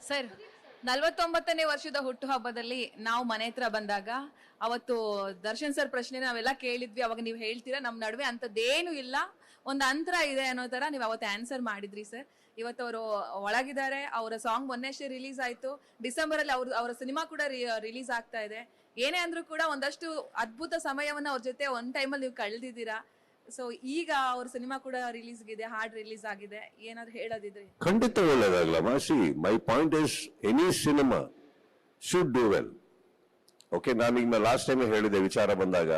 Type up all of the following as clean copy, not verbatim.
Sir 49ನೇ ವರ್ಷದ ಹುಟ್ಟುಹಬ್ಬದಲ್ಲಿ ನಾವು ಮನೆ ಹತ್ರ ಬಂದಾಗ ಅವತ್ತು ದರ್ಶನ್ ಸರ್ ಪ್ರಶ್ನೆ ನಾವೆಲ್ಲ ಕೇಳಿದ್ವಿ. ಅವಾಗ ನೀವು ಹೇಳ್ತೀರಾ ನಮ್ಮ ನಡುವೆ ಅಂತದ್ದೇನು ಇಲ್ಲ, ಒಂದು ಅಂತರ ಇದೆ ಅನ್ನೋ ತರ ನೀವು ಅವತ್ತು ಆನ್ಸರ್ ಮಾಡಿದ್ರಿ ಸರ್. ಇವತ್ತು ಅವರು ಒಳಗಿದ್ದಾರೆ. ಅವರ ಸಾಂಗ್ ಮೊನ್ನೆಷ್ಟೇ ರಿಲೀಸ್ ಆಯ್ತು. ಡಿಸೆಂಬರ್ ಅಲ್ಲಿ ಅವರ ಸಿನಿಮಾ ಕೂಡ ರಿಲೀಸ್ ಆಗ್ತಾ ಇದೆ. ಏನೇ ಅಂದ್ರೂ ಕೂಡ ಒಂದಷ್ಟು ಅದ್ಭುತ ಸಮಯವನ್ನ ಅವ್ರ ಜೊತೆ ಒಂದ್ ಟೈಮಲ್ಲಿ ನೀವು ಕಳೆದಿದ್ದೀರಾ. ಸೊ ಈಗ ಅವ್ರ ಸಿನಿಮಾ ಕೂಡ ರಿಲೀಸ್ ಆಗಿದೆ, ಹಾಡ್ ರಿಲೀಸ್ ಆಗಿದೆ. ಏನಾದ್ರು ಹೇಳೋದಿದ್ರೆ? ಖಂಡಿತ ಒಳ್ಳೇದಾಗ್ಲಮ್ಮ. See my point is any cinema should do well. Okay, ನಾನೀಗ ಲಾಸ್ಟ್ ಟೈಮ್ ಹೇಳಿದೆ, ವಿಚಾರ ಬಂದಾಗ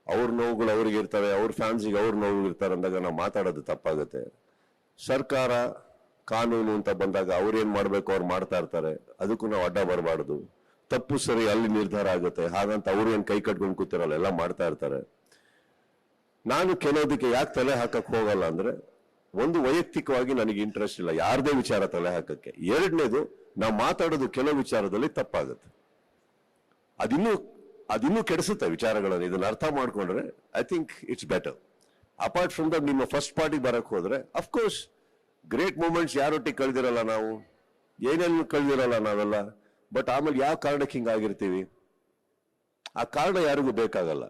ಅವ್ರ ನೋವುಗಳು ಅವ್ರಿಗೆ ಇರ್ತವೆ, ಅವ್ರ ಫ್ಯಾನ್ಸಿಗೆ ಅವ್ರ ನೋವು ಇರ್ತಾರೆ ಅಂದಾಗ ನಾವು ಮಾತಾಡೋದು ತಪ್ಪಾಗುತ್ತೆ. ಸರ್ಕಾರ ಕಾನೂನು ಅಂತ ಬಂದಾಗ ಅವ್ರೇನ್ ಮಾಡ್ಬೇಕು ಅವ್ರು ಮಾಡ್ತಾ ಇರ್ತಾರೆ, ಅದಕ್ಕೂ ನಾವು ಅಡ್ಡ ಬರಬಾರ್ದು. ತಪ್ಪು ಸರಿ ಅಲ್ಲಿ ನಿರ್ಧಾರ ಆಗುತ್ತೆ, ಹಾಗಂತ ಅವ್ರು ಏನ್ ಕೈ ಕಟ್ಕೊಂಡು ಕೂತಿರಲ್ಲ, ಎಲ್ಲ ಮಾಡ್ತಾ ಇರ್ತಾರೆ. ನಾನು ಕೆಲವದಕ್ಕೆ ಯಾಕೆ ತಲೆ ಹಾಕಕ್ ಹೋಗಲ್ಲ ಅಂದ್ರೆ, ಒಂದು ವೈಯಕ್ತಿಕವಾಗಿ ನನಗೆ ಇಂಟ್ರೆಸ್ಟ್ ಇಲ್ಲ ಯಾರದೇ ವಿಚಾರ ತಲೆ ಹಾಕಕ್ಕೆ. ಎರಡನೇದು, ನಾವು ಮಾತಾಡೋದು ಕೆಲವು ವಿಚಾರದಲ್ಲಿ ತಪ್ಪಾಗುತ್ತೆ, ಅದಿನ್ನೂ ಕೆಡಿಸುತ್ತೆ ವಿಚಾರಗಳನ್ನು. ಇದನ್ನ ಅರ್ಥ ಮಾಡ್ಕೊಂಡ್ರೆ I think it's better. Apart from that, ನಿಮ್ಮ ಫಸ್ಟ್ ಪಾರ್ಟಿ ಬರಕ್ ಹೋದ್ರೆ ಅಫ್ಕೋರ್ಸ್ ಗ್ರೇಟ್ ಮೂಮೆಂಟ್ಸ್ ಯಾರೊಟ್ಟಿಗೆ ಕಳೆದಿರಲ್ಲ, ನಾವು ಏನೇನು ಕಳೆದಿರಲ್ಲ ನಾವೆಲ್ಲ. ಬಟ್ ಆಮೇಲೆ ಯಾವ ಕಾರಣಕ್ಕೆ ಹಿಂಗಾಗಿರ್ತೀವಿ, ಆ ಕಾರಣ ಯಾರಿಗೂ ಬೇಕಾಗಲ್ಲ,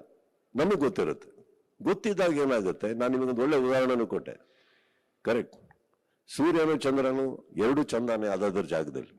ನಮಗ್ ಗೊತ್ತಿರುತ್ತೆ. ಗೊತ್ತಿದ್ದಾಗ ಏನಾಗುತ್ತೆ, ನಾನು ನಿಮಗೊಂದು ಒಳ್ಳೆ ಉದಾಹರಣೆನೂ ಕೊಟ್ಟೆ. ಕರೆಕ್ಟ್, ಸೂರ್ಯನು ಚಂದ್ರನು ಎರಡು ಚಂದಾನೆ ಅದಾದ್ರ ಜಾಗದಲ್ಲಿ.